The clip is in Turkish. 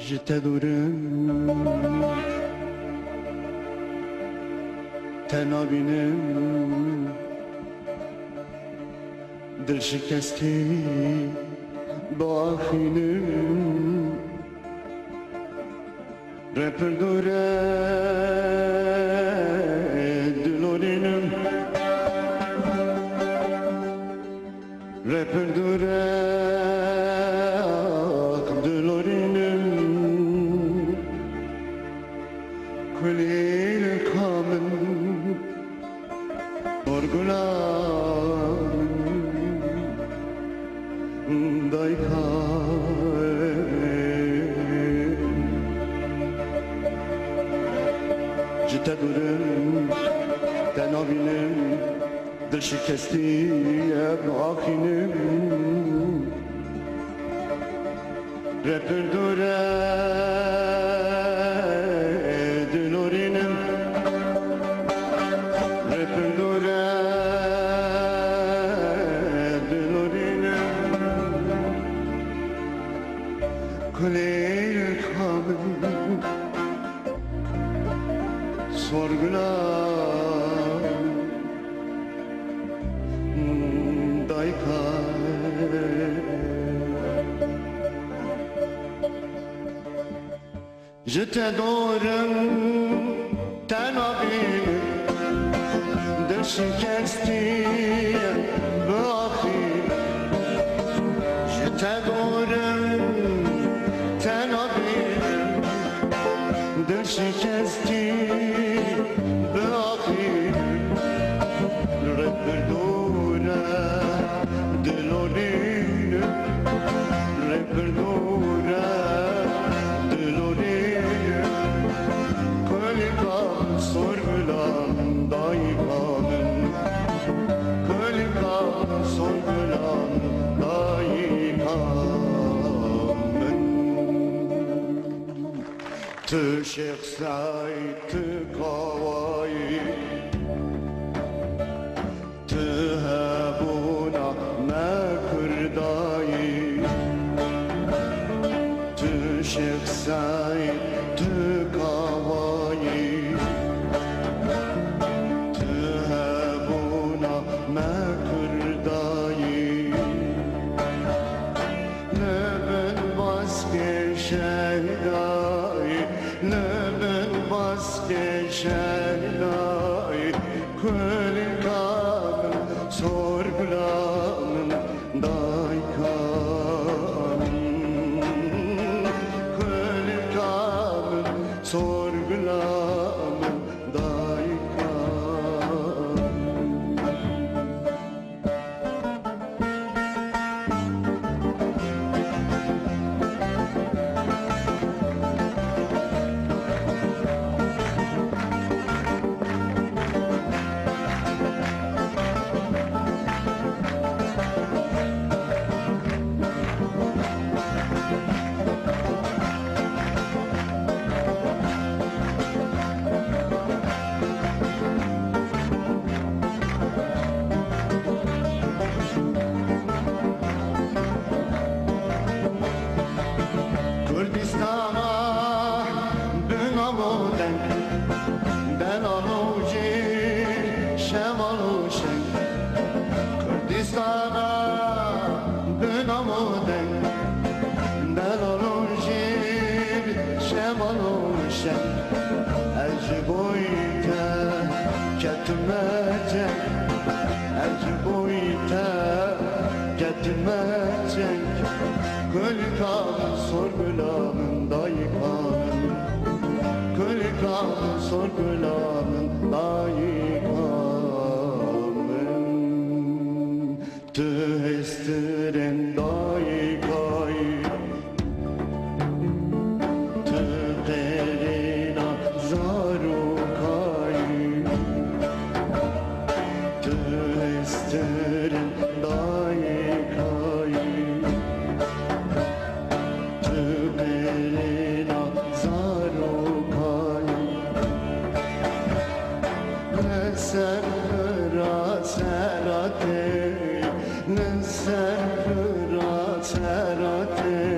ji te durim te nabînim dil şikestî baxînim reperdure dilorînim reperdure dilorînim kulîl kamil sorgulan daykan ji te durim te nabînim dil şikestî axînim reperdure dilorînim reperdure dilorînim kulîl kamil sorgulan daykan ji te dorim te nabînim dil şikestî baxînim ji te dorim te nabînim dil şikestî baxînim reperdure dilorînim reperdure dilorînim kulîkan sorgulan daykanım kulîkan sorgulan daykanım tu şehzay tu kavayı tu hebuna me kurdayı tu şehzay tu kavayı tu hebuna me kurdayı lebin baske şehdayı lebin baske şehdayı kulîkan sorgulan daykanım kulîkan sorgulan daykanım Kürdistan'a bünamuden Benaluci şemaluşen Kürdistan'a bünamuden Benaluci şemaluşen Ecboyte ketmecek Ecboyte ketmecek kulîkan sorgulan daykanım kulîkan sorgulan daykanım tu hestiren daykayı tu qerina zarukayı tu hestiren daykayı Belina zarukayı Neserra serate Neserra serate